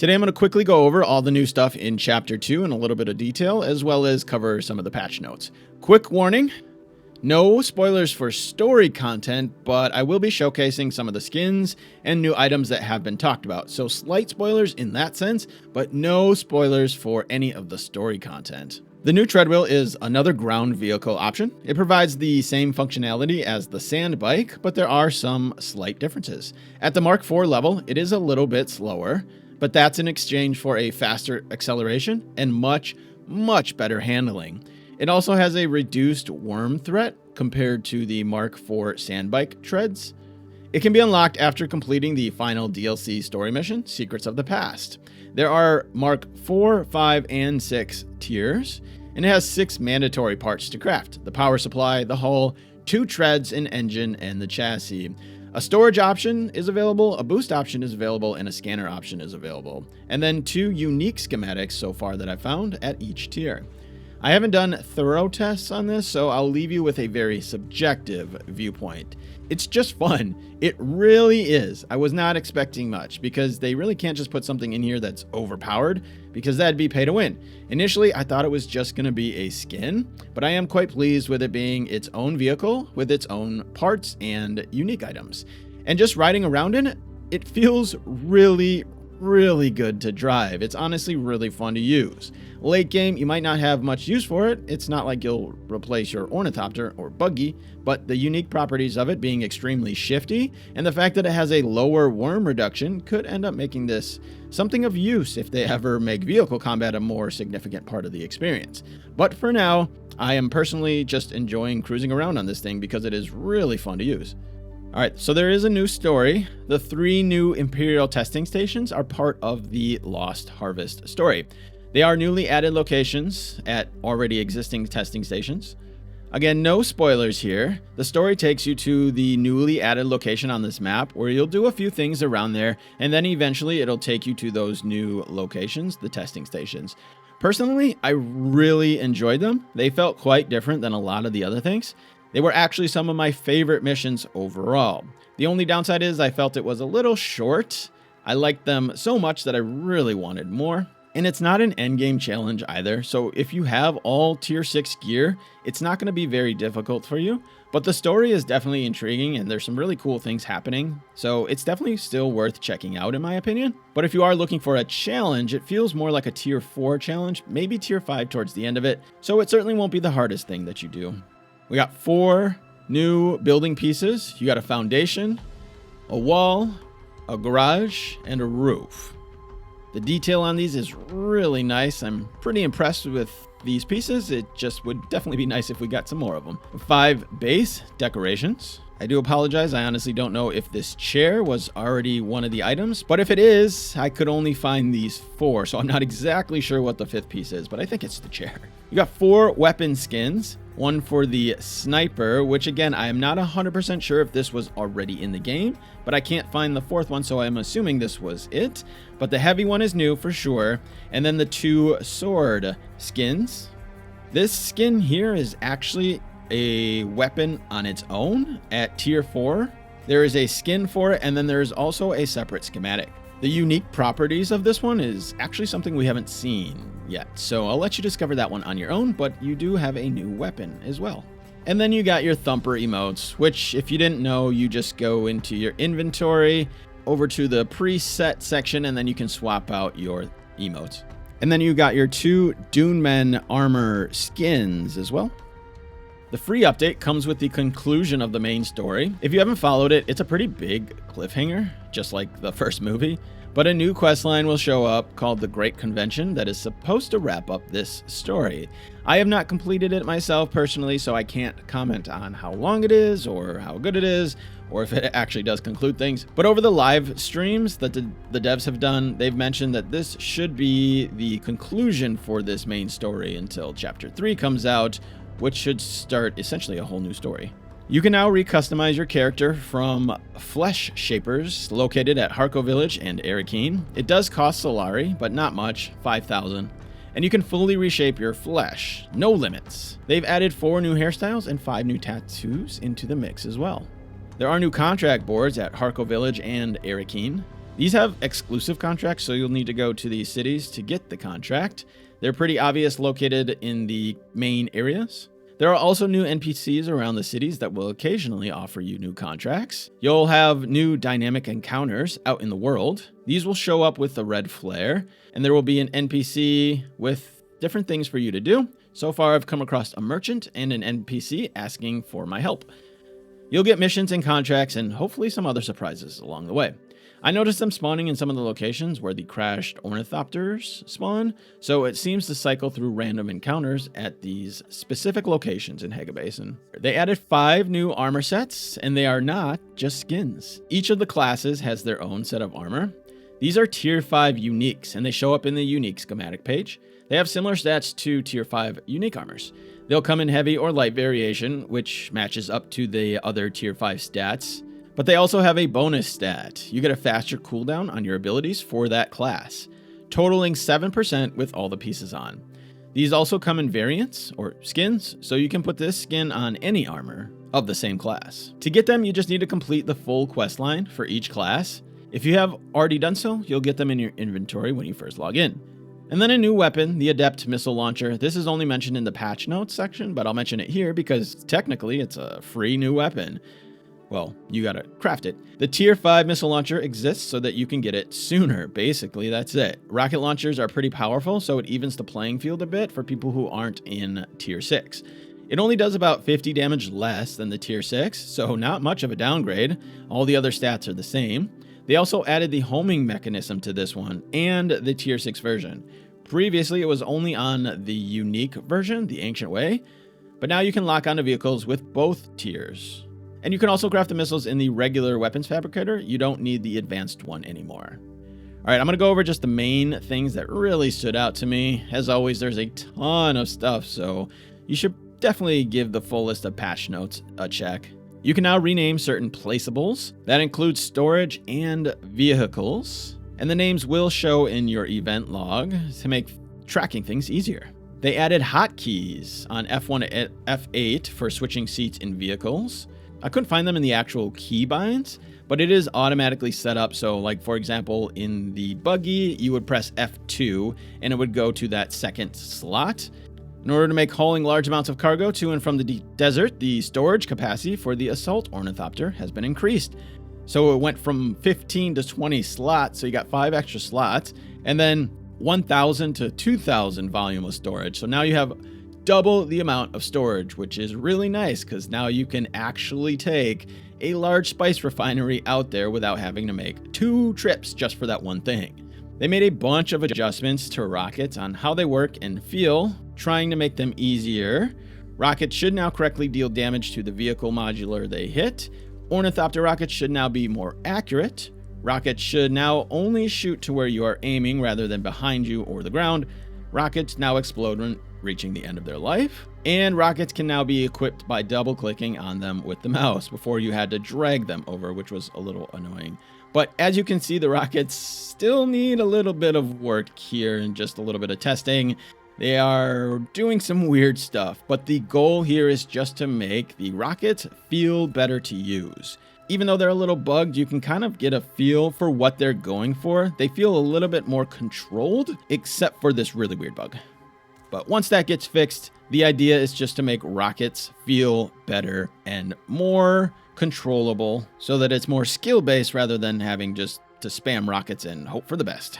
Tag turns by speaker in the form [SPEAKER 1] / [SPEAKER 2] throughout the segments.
[SPEAKER 1] Today I'm going to quickly go over all the new stuff in Chapter 2 in a little bit of detail, as well as cover some of the patch notes. Quick warning, no spoilers for story content, but I will be showcasing some of the skins and new items that have been talked about. So slight spoilers in that sense, but no spoilers for any of the story content. The new Treadwheel is another ground vehicle option. It provides the same functionality as the sand bike, but there are some slight differences. At the Mark IV level, it is a little bit slower, but that's in exchange for a faster acceleration and much better handling. It also has a reduced worm threat compared to the Mark IV sand bike treads. It can be unlocked after completing the final DLC story mission, Secrets of the Past. There are Mark IV, 5, and 6 tiers, and it has 6 mandatory parts to craft: the power supply, the hull, 2 treads, an engine, and the chassis. A storage option is available, a boost option is available, and a scanner option is available. And then 2 unique schematics so far that I've found at each tier. I haven't done thorough tests on this, so I'll leave you with a very subjective viewpoint. It's just fun. It really is. I was not expecting much because they really can't just put something in here that's overpowered, because that'd be pay to win. Initially, I thought it was just going to be a skin, but I am quite pleased with it being its own vehicle with its own parts and unique items. And just riding around in it, it feels really good to drive. It's honestly really fun to use. Late game, you might not have much use for it. It's not like you'll replace your ornithopter or buggy, but the unique properties of it being extremely shifty and the fact that it has a lower worm reduction could end up making this something of use if they ever make vehicle combat a more significant part of the experience. But for now, I am personally just enjoying cruising around on this thing because it is really fun to use. Alright, so there is a new story. The 3 new Imperial testing stations are part of the Lost Harvest story. They are newly added locations at already existing testing stations. Again, no spoilers here. The story takes you to the newly added location on this map where you'll do a few things around there, and then eventually it'll take you to those new locations, the testing stations. Personally, I really enjoyed them. They felt quite different than a lot of the other things. They were actually some of my favorite missions overall. The only downside is I felt it was a little short. I liked them so much that I really wanted more. And it's not an endgame challenge either, so if you have all tier 6 gear, it's not going to be very difficult for you. But the story is definitely intriguing and there's some really cool things happening, so it's definitely still worth checking out in my opinion. But if you are looking for a challenge, it feels more like a tier 4 challenge, maybe tier 5 towards the end of it, so it certainly won't be the hardest thing that you do. We got 4 new building pieces. You got a foundation, a wall, a garage, and a roof. The detail on these is really nice. I'm pretty impressed with these pieces. It just would definitely be nice if we got some more of them. 5 base decorations. I do apologize. I honestly don't know if this chair was already one of the items, but if it is, I could only find these 4, so I'm not exactly sure what the 5th piece is, but I think it's the chair. You got 4 weapon skins. One for the sniper, which again, I am not 100% sure if this was already in the game, but I can't find the 4th one, so I'm assuming this was it. But the heavy one is new for sure. And then the 2 sword skins. This skin here is actually a weapon on its own at tier 4. There is a skin for it, and then there's also a separate schematic. The unique properties of this one is actually something we haven't seen yet, so I'll let you discover that one on your own, but you do have a new weapon as well. And then you got your thumper emotes, which if you didn't know, you just go into your inventory, over to the preset section, and then you can swap out your emotes. And then you got your 2 Dune Men armor skins as well. The free update comes with the conclusion of the main story. If you haven't followed it, it's a pretty big cliffhanger, just like the first movie. But a new questline will show up called the Great Convention that is supposed to wrap up this story. I have not completed it myself personally, so I can't comment on how long it is or how good it is, or if it actually does conclude things. But over the live streams that the devs have done, they've mentioned that this should be the conclusion for this main story until Chapter 3 comes out, which should start essentially a whole new story. You can now recustomize your character from Flesh Shapers located at Harco Village and Arakeen. It does cost Solari, but not much, 5,000. And you can fully reshape your flesh, no limits. They've added 4 new hairstyles and 5 new tattoos into the mix as well. There are new contract boards at Harco Village and Arakeen. These have exclusive contracts, so you'll need to go to these cities to get the contract. They're pretty obvious, located in the main areas. There are also new NPCs around the cities that will occasionally offer you new contracts. You'll have new dynamic encounters out in the world. These will show up with the red flare, and there will be an NPC with different things for you to do. So far, I've come across a merchant and an NPC asking for my help. You'll get missions and contracts and hopefully some other surprises along the way. I noticed them spawning in some of the locations where the crashed ornithopters spawn, so it seems to cycle through random encounters at these specific locations in Haga Basin. They added 5 new armor sets, and they are not just skins. Each of the classes has their own set of armor. These are tier 5 uniques, and they show up in the unique schematic page. They have similar stats to tier 5 unique armors. They'll come in heavy or light variation, which matches up to the other tier 5 stats. But they also have a bonus stat. You get a faster cooldown on your abilities for that class, totaling 7% with all the pieces on. These also come in variants, or skins, so you can put this skin on any armor of the same class. To get them, you just need to complete the full quest line for each class. If you have already done so, you'll get them in your inventory when you first log in. And then a new weapon, the Adept Missile Launcher. This is only mentioned in the patch notes section, but I'll mention it here because technically it's a free new weapon. Well, you gotta craft it. The tier 5 missile launcher exists so that you can get it sooner. Basically, that's it. Rocket launchers are pretty powerful, so it evens the playing field a bit for people who aren't in tier 6. It only does about 50 damage less than the tier 6, so not much of a downgrade. All the other stats are the same. They also added the homing mechanism to this one and the tier 6 version. Previously, it was only on the unique version, the Ancient Way, but now you can lock onto vehicles with both tiers. And you can also craft the missiles in the regular weapons fabricator. You don't need the advanced one anymore. All right, I'm going to go over just the main things that really stood out to me. As always, there's a ton of stuff, so you should definitely give the full list of patch notes a check. You can now rename certain placeables. That includes storage and vehicles. And the names will show in your event log to make tracking things easier. They added hotkeys on F1 to F8 for switching seats in vehicles. I couldn't find them in the actual keybinds, but it is automatically set up. So like, for example, in the buggy, you would press F2 and it would go to that second slot. In order to make hauling large amounts of cargo to and from the deep desert, the storage capacity for the assault ornithopter has been increased. So it went from 15 to 20 slots, so you got 5 extra slots, and then 1,000 to 2,000 volume of storage. So now you have double the amount of storage, which is really nice because now you can actually take a large spice refinery out there without having to make 2 trips just for that one thing. They made a bunch of adjustments to rockets on how they work and feel, trying to make them easier. Rockets should now correctly deal damage to the vehicle modular they hit. Ornithopter rockets should now be more accurate. Rockets should now only shoot to where you are aiming rather than behind you or the ground. Rockets now explode when reaching the end of their life. And rockets can now be equipped by double clicking on them with the mouse. Before you had to drag them over, which was a little annoying. But as you can see, the rockets still need a little bit of work here and just a little bit of testing. They are doing some weird stuff, but the goal here is just to make the rockets feel better to use. Even though they're a little bugged, you can kind of get a feel for what they're going for. They feel a little bit more controlled, except for this really weird bug. But once that gets fixed, the idea is just to make rockets feel better and more controllable so that it's more skill-based rather than having just to spam rockets and hope for the best.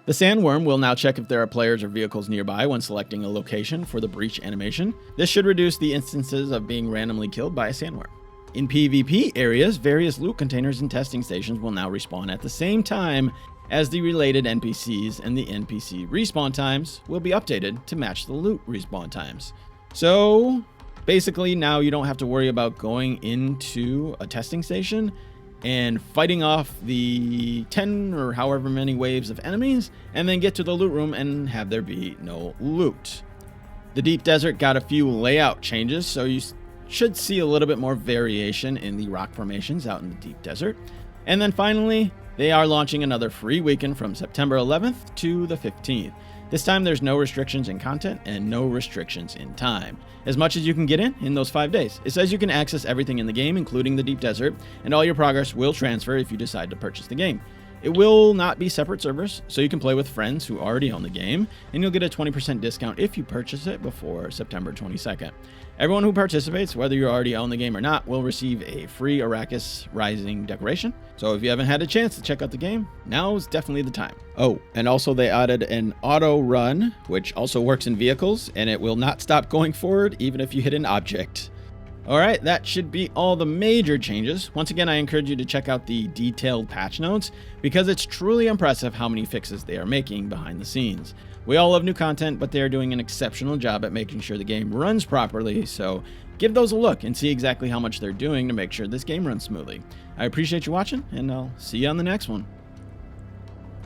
[SPEAKER 1] The sandworm will now check if there are players or vehicles nearby when selecting a location for the breach animation. This should reduce the instances of being randomly killed by a sandworm. In PvP areas, various loot containers and testing stations will now respawn at the same time as the related NPCs, and the NPC respawn times will be updated to match the loot respawn times. So basically now you don't have to worry about going into a testing station and fighting off the 10 or however many waves of enemies and then get to the loot room and have there be no loot. The deep desert got a few layout changes, so you should see a little bit more variation in the rock formations out in the deep desert. And then finally, they are launching another free weekend from September 11th to the 15th. This time there's no restrictions in content and no restrictions in time. As much as you can get in those 5 days. It says you can access everything in the game, including the deep desert, and all your progress will transfer if you decide to purchase the game. It will not be separate servers, so you can play with friends who already own the game, and you'll get a 20% discount if you purchase it before September 22nd. Everyone who participates, whether you already own the game or not, will receive a free Arrakis Rising decoration. So if you haven't had a chance to check out the game, now is definitely the time. Oh, and also they added an auto run, which also works in vehicles, and it will not stop going forward even if you hit an object. Alright, that should be all the major changes. Once again, I encourage you to check out the detailed patch notes because it's truly impressive how many fixes they are making behind the scenes. We all love new content, but they are doing an exceptional job at making sure the game runs properly, so give those a look and see exactly how much they're doing to make sure this game runs smoothly. I appreciate you watching, and I'll see you on the next one.